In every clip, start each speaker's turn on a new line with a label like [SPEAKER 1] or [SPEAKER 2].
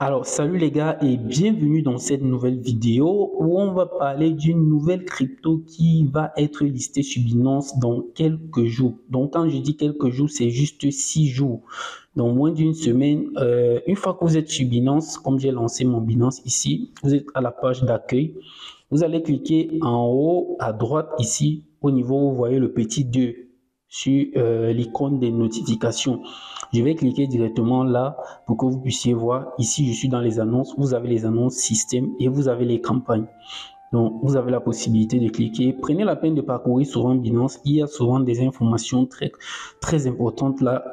[SPEAKER 1] Alors, salut les gars et bienvenue dans cette nouvelle vidéo où on va parler d'une nouvelle crypto qui va être listée sur Binance dans quelques jours. Donc, quand je dis quelques jours, c'est juste 6 jours. Dans moins d'une semaine, une fois que vous êtes sur Binance, comme j'ai lancé mon Binance ici, vous êtes à la page d'accueil. Vous allez cliquer en haut à droite ici, au niveau où vous voyez le petit 2 sur l'icône des notifications. Je vais cliquer directement là pour que vous puissiez voir. Ici, je suis dans les annonces. Vous avez les annonces système et vous avez les campagnes. Donc, vous avez la possibilité de cliquer. Prenez la peine de parcourir souvent Binance. Il y a souvent des informations très importantes là.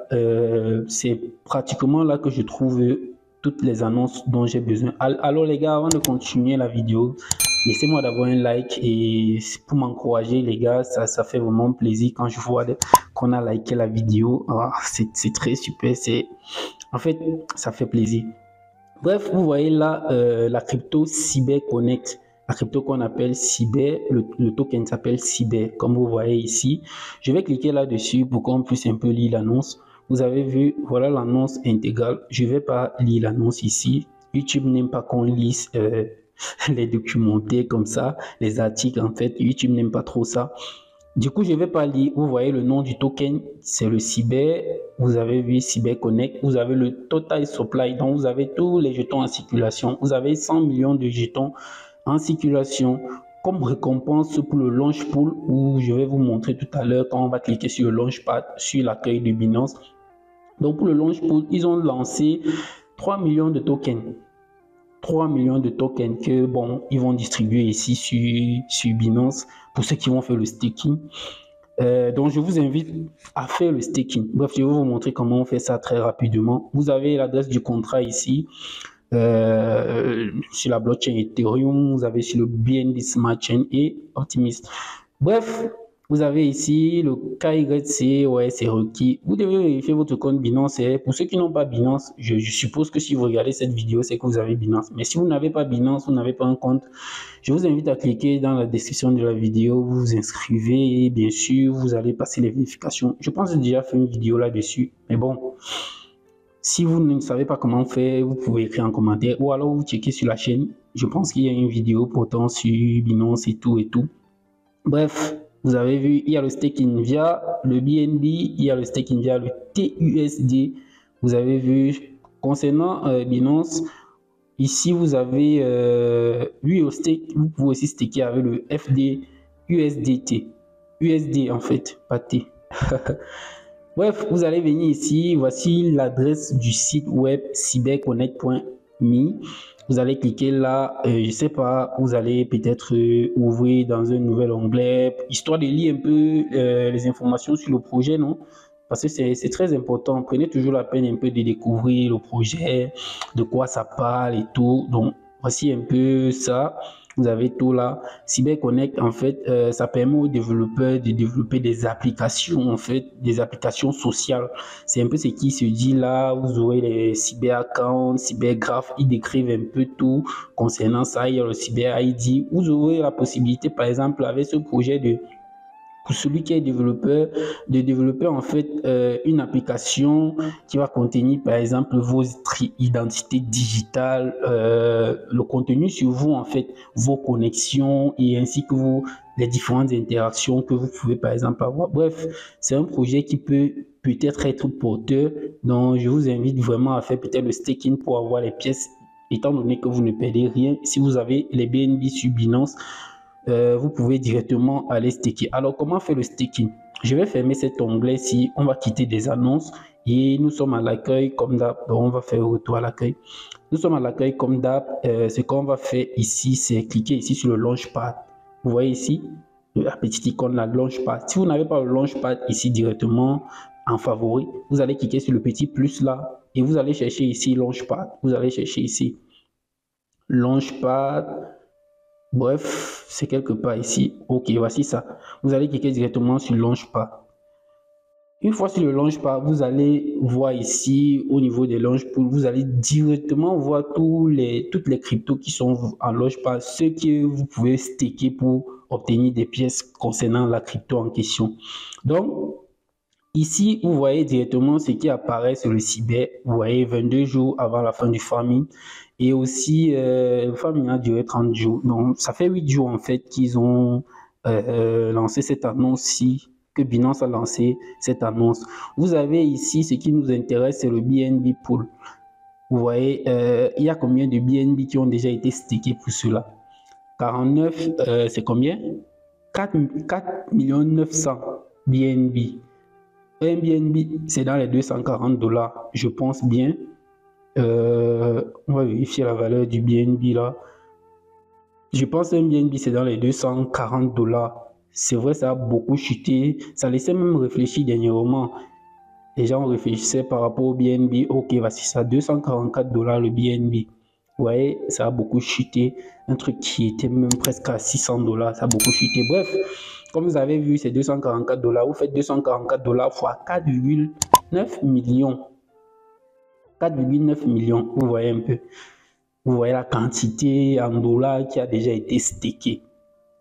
[SPEAKER 1] C'est pratiquement là que je trouve toutes les annonces dont j'ai besoin. Alors les gars, avant de continuer la vidéo, laissez-moi d'abord un like et pour m'encourager les gars, ça fait vraiment plaisir quand je vois qu'on a liké la vidéo. C'est très super, en fait, ça fait plaisir. Bref, vous voyez là la crypto CyberConnect. La crypto qu'on appelle Cyber, le token s'appelle Cyber, comme vous voyez ici. Je vais cliquer là-dessus pour qu'on puisse un peu lire l'annonce. Vous avez vu, voilà l'annonce intégrale. Je ne vais pas lire l'annonce ici. YouTube n'aime pas qu'on lise les documentaires comme ça, les articles en fait. YouTube n'aime pas trop ça. Du coup, je ne vais pas lire. Vous voyez le nom du token, c'est le Cyber. Vous avez vu CyberConnect. Vous avez le Total Supply. Donc, vous avez tous les jetons en circulation. Vous avez 100 millions de jetons en circulation comme récompense pour le Launch Pool où je vais vous montrer tout à l'heure quand on va cliquer sur le Launchpad, sur l'accueil de Binance. Donc, pour le Launch Pool, ils ont lancé 3 millions de tokens. 3 millions de tokens que bon, ils vont distribuer ici sur Binance pour ceux qui vont faire le staking. Donc, je vous invite à faire le staking. Bref, je vais vous montrer comment on fait ça très rapidement. Vous avez l'adresse du contrat ici. Sur la blockchain Ethereum, vous avez sur le BNB Smart Chain et Optimist. Bref, vous avez ici le KYC, ouais, c'est requis. Vous devez vérifier votre compte Binance. Pour ceux qui n'ont pas Binance, je suppose que si vous regardez cette vidéo, c'est que vous avez Binance. Mais si vous n'avez pas Binance, vous n'avez pas un compte, je vous invite à cliquer dans la description de la vidéo, vous vous inscrivez et bien sûr, vous allez passer les vérifications. Je pense que j'ai déjà fait une vidéo là-dessus, mais bon. Si vous ne savez pas comment faire, vous pouvez écrire en commentaire ou alors vous checkez sur la chaîne. Je pense qu'il y a une vidéo pourtant sur Binance et tout et tout. Bref, vous avez vu, il y a le staking via le BNB, il y a le staking via le TUSD. Vous avez vu, concernant Binance, ici vous avez lui au stake, vous pouvez aussi staker avec le FD USDT. USD en fait, pas T. Bref, vous allez venir ici, voici l'adresse du site web cyberconnect.me. Vous allez cliquer là, je sais pas, vous allez peut-être ouvrir dans un nouvel onglet, histoire de lire un peu les informations sur le projet, non? Parce que c'est très important. Prenez toujours la peine un peu de découvrir le projet, de quoi ça parle et tout. Donc, voici un peu ça. Vous avez tout là. CyberConnect, en fait, ça permet aux développeurs de développer des applications, en fait, des applications sociales. C'est un peu ce qui se dit là. Vous aurez les cyber-accounts, cyber-graphes, ils décrivent un peu tout concernant ça. Il y a le cyber-ID. Vous aurez la possibilité, par exemple, avec ce projet pour celui qui est développeur, de développer en fait une application qui va contenir par exemple votre identité digitale, le contenu sur vous en fait, vos connexions et ainsi que les différentes interactions que vous pouvez par exemple avoir. Bref, c'est un projet qui peut peut-être être porteur, donc je vous invite vraiment à faire peut-être le staking pour avoir les pièces, étant donné que vous ne perdez rien. Si vous avez les BNB sur Binance, vous pouvez directement aller staker. Alors, comment faire le staking? Je vais fermer cet onglet-ci. On va quitter des annonces et nous sommes à l'accueil comme d'hab. On va faire retour à l'accueil. Nous sommes à l'accueil comme d'hab. Ce qu'on va faire ici, c'est cliquer ici sur le Launchpad. Vous voyez ici la petite icône, la Launchpad. Si vous n'avez pas le Launchpad ici directement en favori, vous allez cliquer sur le petit plus là et vous allez chercher ici Launchpad. Vous allez chercher ici Launchpad. Bref, c'est quelque part ici. Ok, voici ça. Vous allez cliquer directement sur Launchpad. Une fois sur le Launchpad, vous allez voir ici au niveau des Launchpool, vous allez directement voir toutes les cryptos qui sont en Launchpad, ce que vous pouvez staker pour obtenir des pièces concernant la crypto en question. Donc, Ici, vous voyez directement ce qui apparaît sur le cyber. Vous voyez 22 jours avant la fin du farming. Et aussi, le farming a duré 30 jours. Donc, ça fait 8 jours en fait qu'ils ont lancé cette annonce-ci, que Binance a lancé cette annonce. Vous avez ici, ce qui nous intéresse, c'est le BNB Pool. Vous voyez, il y a combien de BNB qui ont déjà été stakés pour cela? 49, c'est combien? 4 900 BNB. Un BNB, c'est dans les 240 $, je pense bien. On va vérifier la valeur du BNB là. Je pense qu'un BNB, c'est dans les 240 $. C'est vrai, ça a beaucoup chuté. Ça laissait même réfléchir dernièrement. Les gens réfléchissaient par rapport au BNB. Ok, voici ça, 244 $ le BNB. Vous voyez, ça a beaucoup chuté. Un truc qui était même presque à 600 $, ça a beaucoup chuté. Bref, comme vous avez vu, c'est 244 $. Vous faites 244 $ fois 4,9 millions. 4,9 millions, vous voyez un peu. Vous voyez la quantité en dollars qui a déjà été stakée.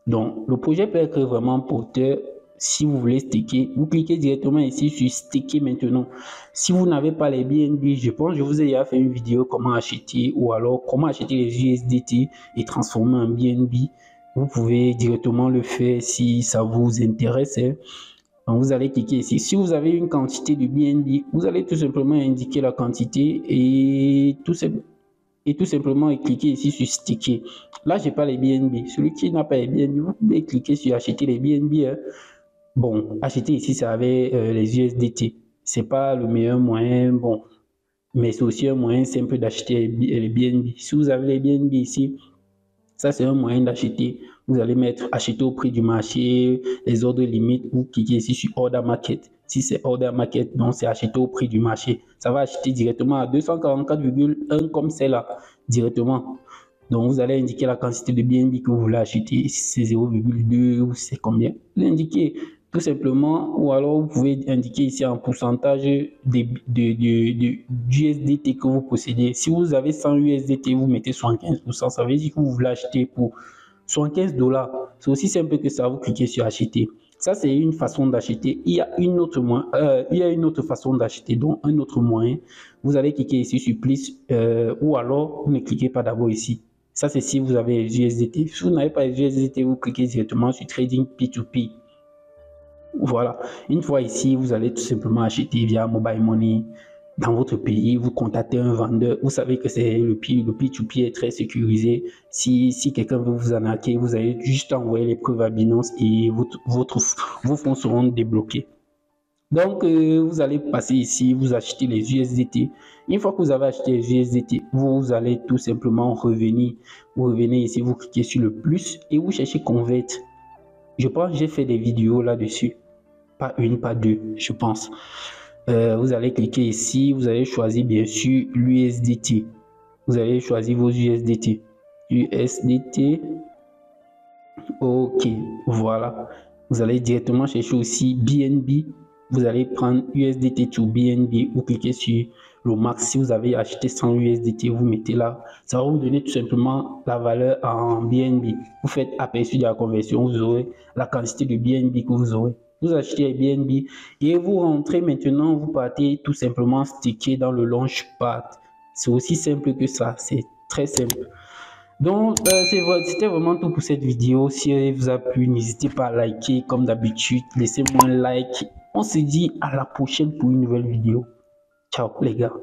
[SPEAKER 1] Donc, le projet peut être vraiment porteur. Si vous voulez staker, vous cliquez directement ici sur staker maintenant. Si vous n'avez pas les BNB, je pense que je vous ai déjà fait une vidéo comment acheter ou alors comment acheter les USDT et transformer en BNB. Vous pouvez directement le faire si ça vous intéresse. Donc, vous allez cliquer ici. Si vous avez une quantité de BNB, vous allez tout simplement indiquer la quantité et tout simplement cliquer ici sur sticker. Là, je n'ai pas les BNB. Celui qui n'a pas les BNB, vous pouvez cliquer sur acheter les BNB. Hein. Bon, acheter ici, c'est avec les USDT. C'est pas le meilleur moyen, bon, mais c'est aussi un moyen simple d'acheter les BNB. Si vous avez les BNB ici, ça c'est un moyen d'acheter. Vous allez mettre acheter au prix du marché, les ordres limites. Vous cliquez ici sur Order Market. Si c'est Order Market, donc c'est acheter au prix du marché. Ça va acheter directement à 244,1 comme c'est là, directement. Donc vous allez indiquer la quantité de BNB que vous voulez acheter. Si c'est 0,2 ou c'est combien. Vous indiquez tout simplement, ou alors vous pouvez indiquer ici un pourcentage d'USDT que vous possédez. Si vous avez 100 USDT, vous mettez 75%. Ça veut dire que vous voulez acheter pour 75 $. C'est aussi simple que ça. Vous cliquez sur acheter. Ça, c'est une façon d'acheter. Il y a une autre façon d'acheter, donc un autre moyen. Vous allez cliquer ici sur plus ou alors vous ne cliquez pas d'abord ici. Ça, c'est si vous avez les USDT. Si vous n'avez pas les USDT, vous cliquez directement sur Trading P2P. Voilà. Une fois ici, vous allez tout simplement acheter via Mobile Money dans votre pays. Vous contactez un vendeur. Vous savez que c'est le P2P est très sécurisé. Si quelqu'un veut vous arnaquer, vous allez juste envoyer les preuves à Binance et vos fonds seront débloqués. Donc, vous allez passer ici, vous achetez les USDT. Une fois que vous avez acheté les USDT, vous allez tout simplement revenir. Vous revenez ici, vous cliquez sur le plus et vous cherchez Convert. Je pense que j'ai fait des vidéos là-dessus. Pas une, pas deux, je pense. Vous allez cliquer ici, vous allez choisir bien sûr l'USDT. Vous allez choisir vos USDT. USDT. Ok, voilà. Vous allez directement chercher aussi BNB. Vous allez prendre USDT to BNB. Vous cliquez sur le max. Si vous avez acheté 100 USDT, vous mettez là. Ça va vous donner tout simplement la valeur en BNB. Vous faites aperçu de la conversion. Vous aurez la quantité de BNB que vous aurez. Vous achetez les BNB et vous rentrez maintenant. Vous partez tout simplement sticker dans le Launchpad. C'est aussi simple que ça. C'est très simple. Donc, c'était vraiment tout pour cette vidéo. Si elle vous a plu, n'hésitez pas à liker comme d'habitude. Laissez-moi un like. On se dit à la prochaine pour une nouvelle vidéo. Ciao les gars.